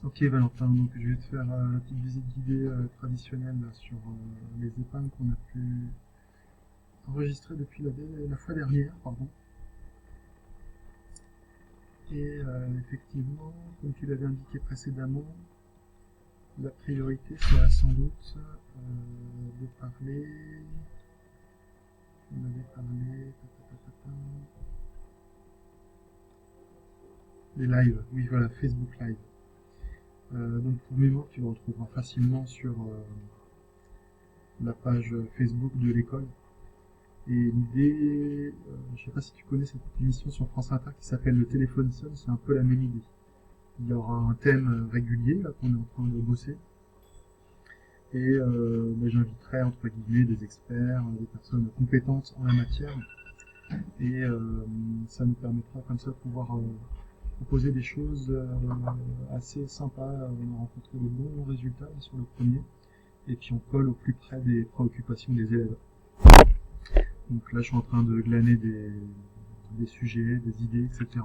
Ok Valentin, donc je vais te faire la petite visite guidée traditionnelle là, sur les épingles qu'on a pu enregistrer depuis la fois dernière, pardon. Et effectivement, comme tu l'avais indiqué précédemment, la priorité serait sans doute de parler. On avait parlé des lives. Oui, voilà, Facebook Live. Donc pour mémoire, tu le retrouveras facilement sur la page Facebook de l'école. Et l'idée, je sais pas si tu connais cette émission sur France Inter qui s'appelle Le Téléphone sonne, c'est un peu la même idée. Il y aura un thème régulier là qu'on est en train de bosser. Et j'inviterai entre guillemets des experts, des personnes compétentes en la matière. Et ça nous permettra comme ça de pouvoir proposer des choses assez sympas. On a rencontré de bons résultats sur le premier. Et puis on colle au plus près des préoccupations des élèves. Donc là, je suis en train de glaner des sujets, des idées, etc.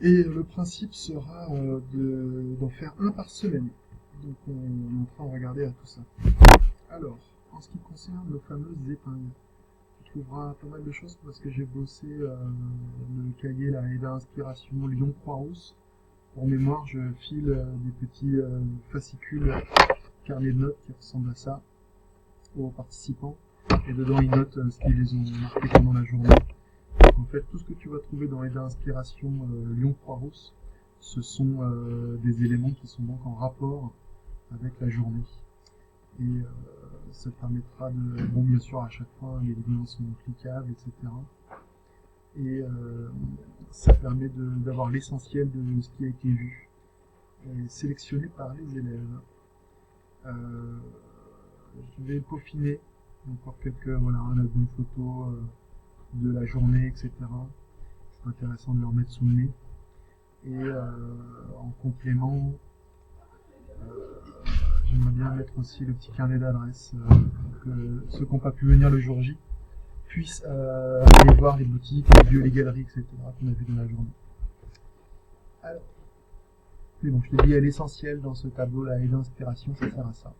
Et le principe sera d'en faire un par semaine. Donc on est en train de regarder à tout ça. Alors, en ce qui concerne nos fameuses épingles, tu trouveras pas mal de choses parce que j'ai bossé le cahier la Aida Inspiration Lyon Croix-Rousse. Pour mémoire, je file des petits fascicules carnet de notes qui ressemblent à ça aux participants. Et dedans, ils notent ce qu'ils les ont marqué pendant la journée. Donc, en fait, tout ce que tu vas trouver dans Aida Inspiration Lyon Croix-Rousse, ce sont des éléments qui sont donc en rapport avec la journée. Et ça te permettra de... Bon, bien sûr, à chaque fois, les liens sont cliquables, etc. Et ça permet d'avoir l'essentiel de ce qui a été vu, et sélectionné par les élèves. Euh, je vais peaufiner encore quelques, voilà, un album photo de la journée, etc. C'est intéressant de leur mettre sous le nez. Et en complément, j'aimerais bien mettre aussi le petit carnet d'adresses pour que ceux qui n'ont pas pu venir le jour J puissent aller voir les boutiques, les lieux, les galeries, etc. qu'on a vu dans la journée. Alors, mais bon, je te dis, l'essentiel dans ce tableau-là et d'inspiration, ça sert à ça.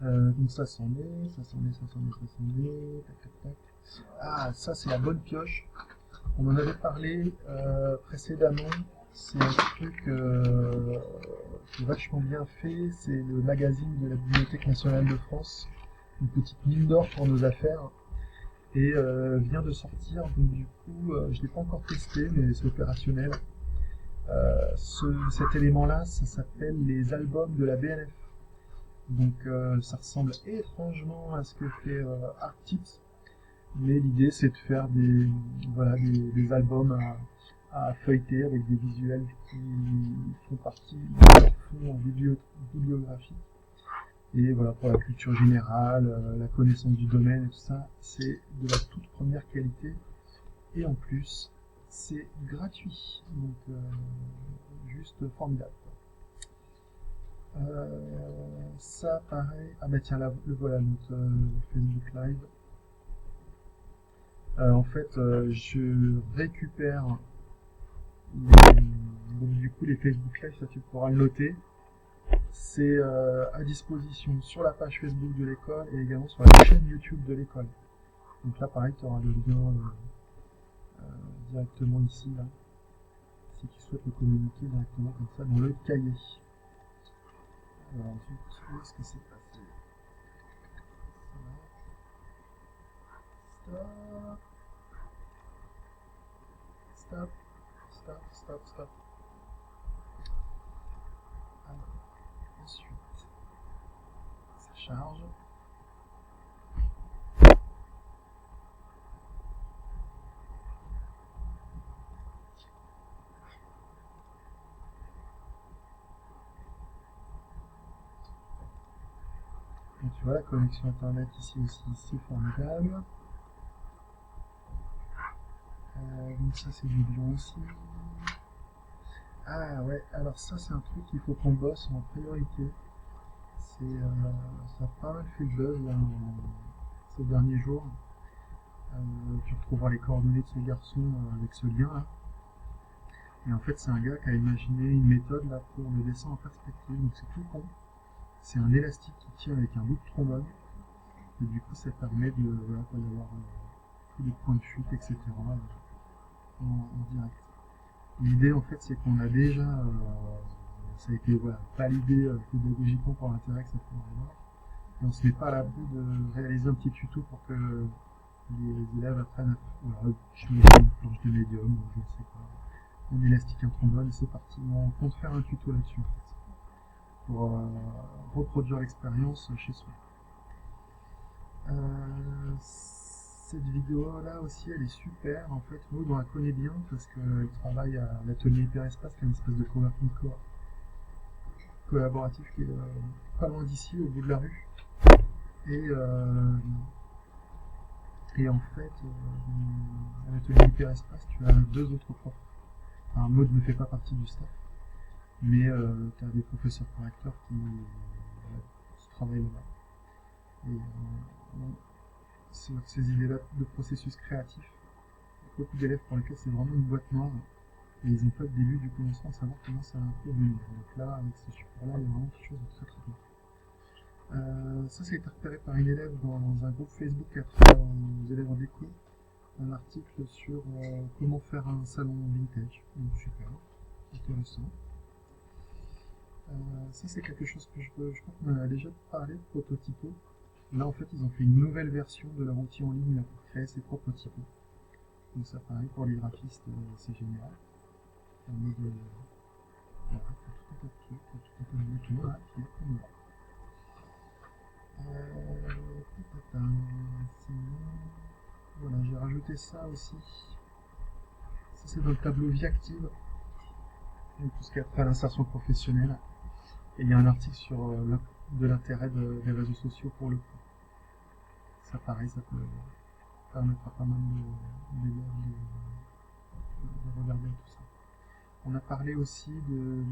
Donc ça s'en est, ça s'en est, ça s'en est, ça s'en est, tac tac tac. Ah, ça c'est la bonne pioche. On en avait parlé précédemment. C'est un truc qui est vachement bien fait. C'est le magazine de la Bibliothèque nationale de France. Une petite mine d'or pour nos affaires. Et vient de sortir. Donc du coup, je ne l'ai pas encore testé, mais c'est opérationnel. Cet élément-là, ça s'appelle les albums de la BNF. Donc ça ressemble étrangement à ce que fait ArtTips. Mais l'idée c'est de faire voilà, des albums à feuilleter avec des visuels qui font partie de leur fond bibliographique. Et voilà, pour la culture générale, la connaissance du domaine et tout ça, c'est de la toute première qualité. Et en plus, c'est gratuit. Donc juste formidable. Ça pareil. Ah bah tiens, là, le voilà, notre Facebook Live. En fait, je récupère donc du coup les Facebook Live, ça tu pourras le noter. C'est à disposition sur la page Facebook de l'école et également sur la chaîne YouTube de l'école. Donc là, pareil, tu auras le lien directement ici, là, si tu souhaites le communiquer directement comme ça dans le cahier. Alors ensuite, où est-ce que c'est passé? Stop. Stop. Stop, stop, stop. Alors, ensuite, ça charge. Donc tu vois, la connexion internet ici aussi, c'est formidable. Donc ça c'est du Lyon aussi. Ah ouais, alors ça c'est un truc qu'il faut qu'on bosse en priorité. Ça a pas mal fait le buzz là, ces derniers jours. Tu retrouveras les coordonnées de ce garçon avec ce lien là. Et en fait, c'est un gars qui a imaginé une méthode là pour le dessin en perspective. Donc c'est tout con. C'est un élastique qui tire avec un bout de trombone. Et du coup, ça permet de voilà, d'avoir tous les points de chute, etc. En direct. L'idée, en fait, c'est qu'on a déjà, ça a été voilà, validé pédagogiquement par l'intérêt que ça peut avoir. Et on se met pas à l'abri de réaliser un petit tuto pour que les élèves apprennent à voilà, changer une planche de médium, ou je ne sais pas, un élastique, un trombone, et c'est parti. On compte faire un tuto là-dessus, en fait, pour reproduire l'expérience chez soi. Cette vidéo là aussi elle est super, en fait Maud on la connaît bien parce qu'elle travaille à l'atelier Hyperespace qui est une espèce de coworking collaboratif qui est pas loin d'ici au bout de la rue et en fait à l'atelier Hyperespace tu as deux autres profs. Alors Maud ne fait pas partie du staff mais tu as des professeurs correcteurs qui travaillent là-bas et sur ces idées-là de processus créatif. Beaucoup d'élèves pour lesquels c'est vraiment une boîte noire et ils n'ont pas le début du commencement de savoir comment ça va un peu venir. Donc là, avec ce support-là, il y a vraiment quelque chose de très très bien. Ça a été repéré par une élève dans un groupe Facebook qui a fait aux élèves en déco un article sur comment faire un salon vintage. Donc super, intéressant. Ça c'est quelque chose que je crois qu'on en a déjà parlé, Prototypo. Là en fait ils ont fait une nouvelle version de leur outil en ligne là, pour créer ses propres typos. Donc ça pareil pour les graphistes, c'est génial. En mode, voilà, tout un tas de trucs, tout un tas de boutons là, qui est comme là. Sinon, voilà, j'ai rajouté ça aussi. Ça c'est dans le tableau Vie Active, donc tout ce qui est après l'insertion professionnelle. Et il y a un article sur de l'intérêt des réseaux sociaux pour le coup. Ça pareil, ça peut permettre à pas mal d'élèves de regarder tout ça. On a parlé aussi de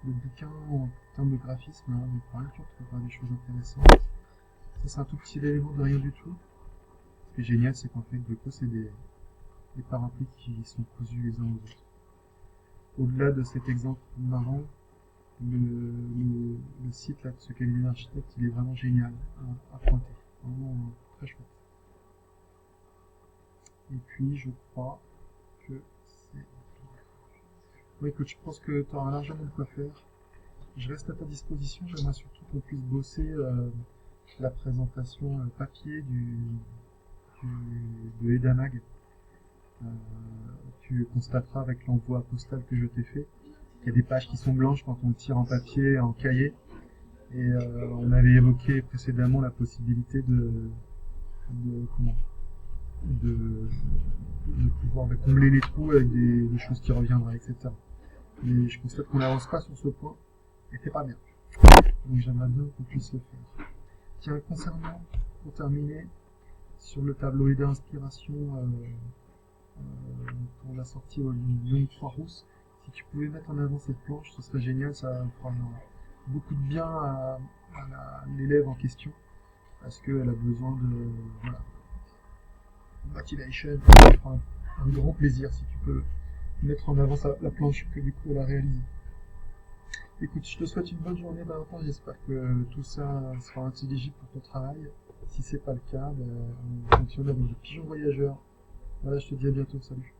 bouquins en termes de graphisme, hein, mais pareil, tu retrouveras des choses intéressantes. Ça, c'est un tout petit élément de rien du tout. Ce qui est génial, c'est qu'en fait, Deco, c'est des parapluies qui sont cousus les uns aux autres. Au-delà de cet exemple marrant, le site là, de ce cabinet d'architecte, il est vraiment génial à pointer. Vraiment très chouette. Et puis, je crois que c'est... Oui, écoute, je pense que tu auras largement de quoi faire. Je reste à ta disposition. J'aimerais surtout qu'on puisse bosser la présentation papier de Edamag. Tu constateras avec l'envoi postal que je t'ai fait qu'il y a des pages qui sont blanches quand on le tire en papier, en cahier. Et on avait évoqué précédemment la possibilité de pouvoir combler les trous avec des choses qui reviendraient, etc. Mais je constate qu'on n'avance pas sur ce point, et c'est pas bien. Donc j'aimerais bien qu'on puisse le faire. Tiens, concernant, pour terminer, sur le tableau aidé inspiration pour la sortie au Lyon 3 Rousse, si tu pouvais mettre en avant cette planche, ce serait génial, ça fera beaucoup de bien à l'élève en question, parce qu'elle a besoin de motivation, ça fera un grand plaisir si tu peux mettre en avant la planche que du coup elle a réalisée. Écoute, je te souhaite une bonne journée Valentin, j'espère que tout ça sera intelligible pour ton travail. Si c'est pas le cas, on fonctionne avec des pigeons voyageurs. Voilà, je te dis à bientôt, salut.